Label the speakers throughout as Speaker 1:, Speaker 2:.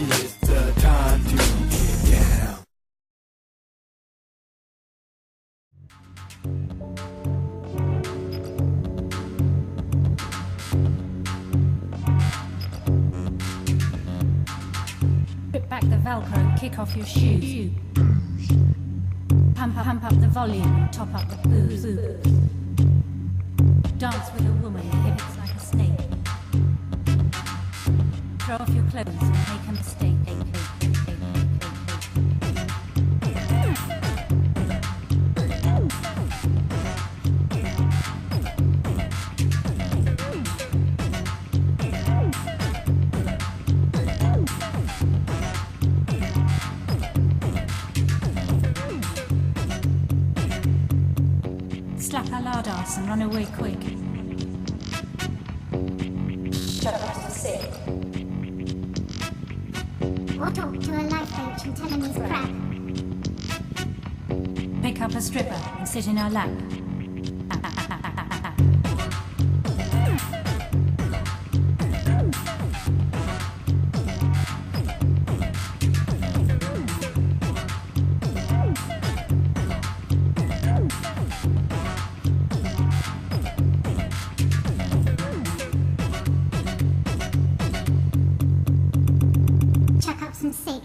Speaker 1: It's the time to get down.
Speaker 2: Rip back the Velcro and kick off your shoes. Pump up the volume and top up the booze. Dance with a woman, pivots like a snake. Throw off your clothes and make a mistake. Slap our lard ass and run away quick. Shut up to sick.
Speaker 3: Or talk to a life coach and tell him he's crap.
Speaker 2: Pick up a stripper and sit in her lap.
Speaker 3: Chuck up some cig.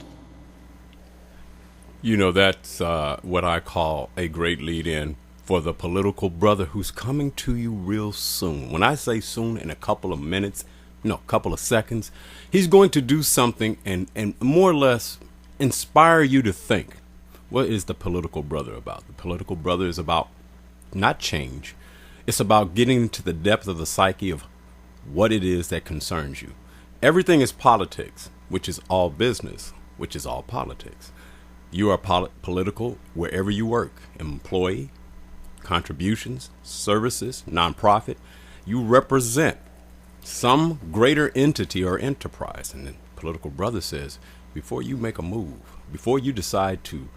Speaker 4: You know, that's what I call a great lead-in for the political brother who's coming to you real soon. When I say soon, in a couple of minutes, no, couple of seconds, he's going to do something and more or less inspire you to think. What is the political brother about? The political brother is about not change. It's about getting into the depth of the psyche of what it is that concerns you. Everything is politics, which is all business, which is all politics. You are political wherever you work, employee, contributions, services, nonprofit. You represent some greater entity or enterprise. And the political brother says, before you make a move, before you decide to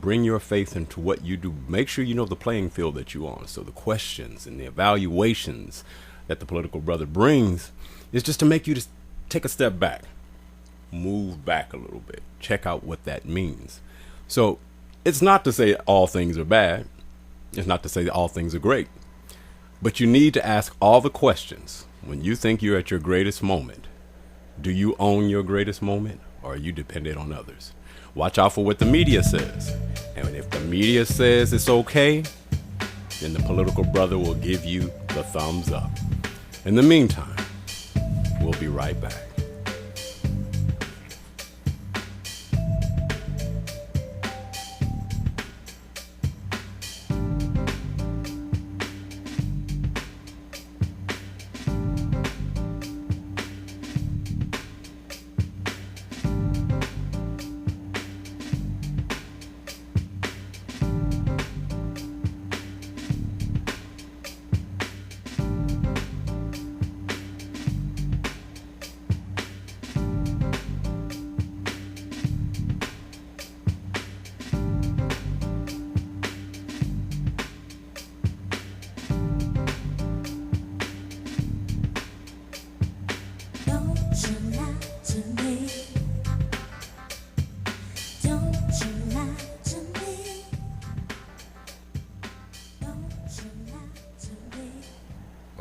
Speaker 4: bring your faith into what you do, make sure you know the playing field that you're on. So the questions and the evaluations that the political brother brings is just to make you just take a step back. Move back a little bit. Check out what that means. So it's not to say all things are bad. It's not to say that all things are great. But you need to ask all the questions. When you think you're at your greatest moment, do you own your greatest moment, or are you dependent on others? Watch out for what the media says. And if the media says it's okay, then the political brother will give you the thumbs up. In the meantime, we'll be right back.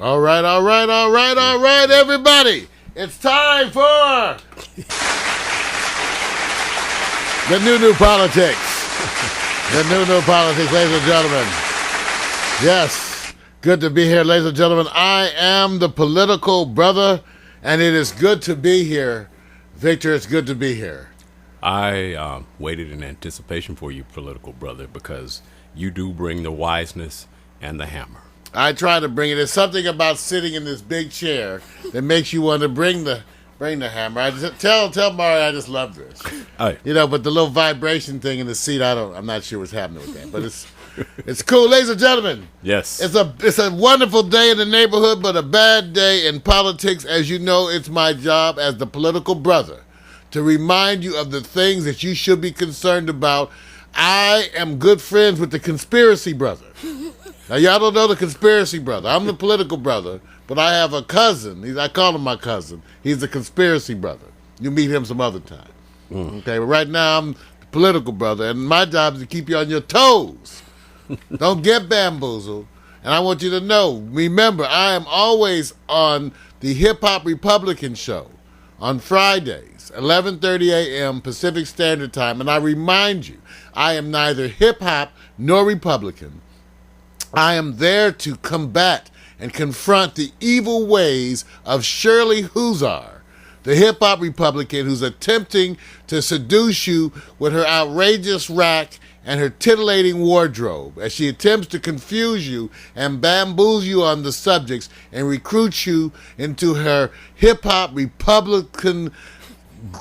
Speaker 5: All right, everybody. It's time for the new politics. The new politics, ladies and gentlemen. Yes, good to be here, ladies and gentlemen. I am the political brother, and it is good to be here. Victor, it's good to be here.
Speaker 4: I waited in anticipation for you, political brother, because you do bring the wiseness and the hammer.
Speaker 5: I try to bring it. There's something about sitting in this big chair that makes you want to bring the hammer. I just tell Mario I just love this.
Speaker 4: Right.
Speaker 5: You know, but the little vibration thing in the seat, I'm not sure what's happening with that. But it's cool, ladies and gentlemen.
Speaker 4: Yes.
Speaker 5: It's a wonderful day in the neighborhood, but a bad day in politics. As you know, it's my job as the political brother to remind you of the things that you should be concerned about. I am good friends with the conspiracy brother. Now, y'all don't know the conspiracy brother. I'm the political brother, but I have a cousin. I call him my cousin. He's the conspiracy brother. You'll meet him some other time. Okay, but right now I'm the political brother, and my job is to keep you on your toes. Don't get bamboozled. And I want you to know, remember, I am always on the Hip Hop Republican show on Fridays, 11:30 a.m. Pacific Standard Time. And I remind you, I am neither hip hop nor Republican. I am there to combat and confront the evil ways of Shirley Huzar, the hip-hop Republican who's attempting to seduce you with her outrageous rack and her titillating wardrobe as she attempts to confuse you and bamboozle you on the subjects and recruit you into her hip-hop Republican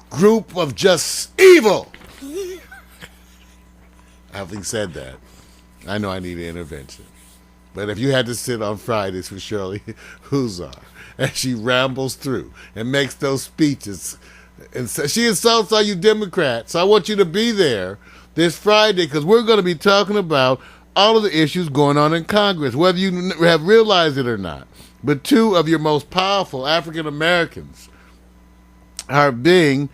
Speaker 5: group of just evil. Having said that, I know I need an intervention. But if you had to sit on Fridays with Shirley Huzar as she rambles through and makes those speeches, and so she insults all you Democrats, so I want you to be there this Friday because we're going to be talking about all of the issues going on in Congress, whether you have realized it or not. But two of your most powerful African Americans are being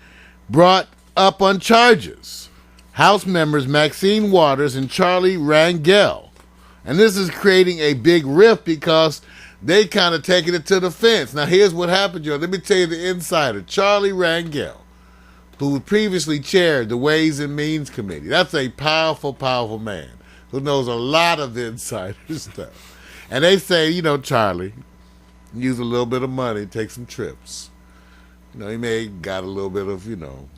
Speaker 5: brought up on charges. House members Maxine Waters and Charlie Rangel. And this is creating a big rift because they kind of taking it to the fence. Now, here's what happened, Joe. Let me tell you the insider. Charlie Rangel, who previously chaired the Ways and Means Committee. That's a powerful, powerful man who knows a lot of insider stuff. And they say, you know, Charlie, use a little bit of money, take some trips. You know, he may got a little bit of, you know,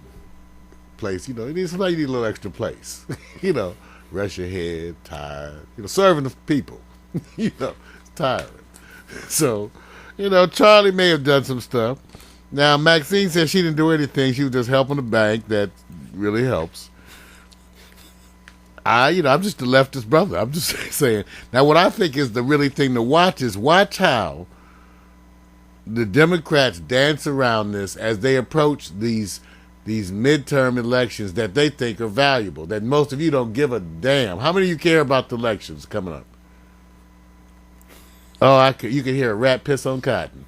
Speaker 5: place. You know, you need a little extra place. You know, rest your head, tired. You know, serving the people. You know, it's tiring. So, you know, Charlie may have done some stuff. Now, Maxine said she didn't do anything. She was just helping the bank. That really helps. I'm just a leftist brother. I'm just saying. Now, what I think is the really thing to watch is watch how the Democrats dance around this as they approach these midterm elections that they think are valuable, that most of you don't give a damn. How many of you care about the elections coming up? Oh, you can hear a rat piss on cotton.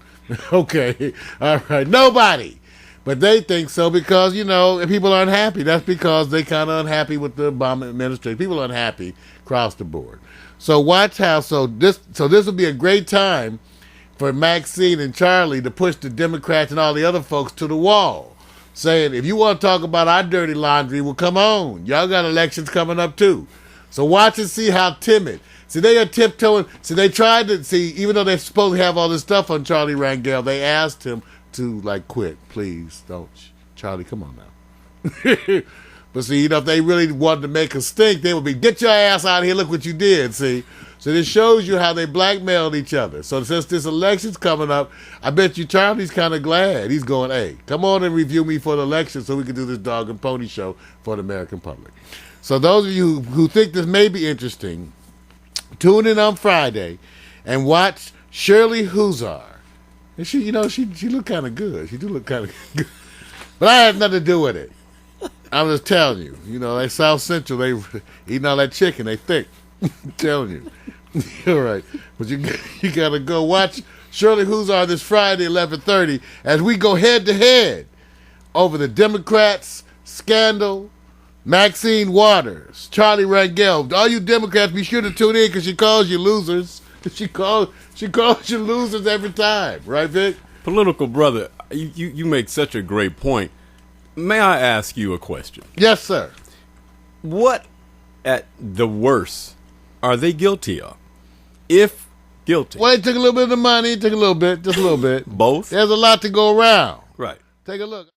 Speaker 5: Okay, all right, nobody. But they think so because, you know, if people are unhappy, that's because they kind of unhappy with the Obama administration. People are unhappy across the board. So watch how, so this will be a great time for Maxine and Charlie to push the Democrats and all the other folks to the wall, saying, if you want to talk about our dirty laundry, well, come on. Y'all got elections coming up, too. So watch and see how timid. See, they are tiptoeing. See, they tried to, even though they're supposed to have all this stuff on Charlie Rangel, they asked him to, like, quit. Please, don't. Charlie, come on now. But see, you know, if they really wanted to make a stink, they would be, get your ass out of here, look what you did, see. So this shows you how they blackmailed each other. So since this election's coming up, I bet you Charlie's kind of glad. He's going, hey, come on and review me for the election so we can do this dog and pony show for the American public. So those of you who think this may be interesting, tune in on Friday and watch Shirley Huzar. And she looked kind of good. She do look kind of good. But I had nothing to do with it. I'm just telling you. You know, they South Central, they eating all that chicken, they thick. I'm telling you. All right. But you got to go watch Shirley Huzar this Friday, 11:30, as we go head-to-head over the Democrats' scandal, Maxine Waters, Charlie Rangel. All you Democrats, be sure to tune in because she calls you losers. She calls you losers every time. Right, Vic?
Speaker 4: Political brother, you make such a great point. May I ask you a question?
Speaker 5: Yes, sir.
Speaker 4: What, at the worst, are they guilty of? If guilty.
Speaker 5: Well, they took a little bit of the money, took a little bit, just a little bit.
Speaker 4: Both?
Speaker 5: There's a lot to go around.
Speaker 4: Right.
Speaker 5: Take a look.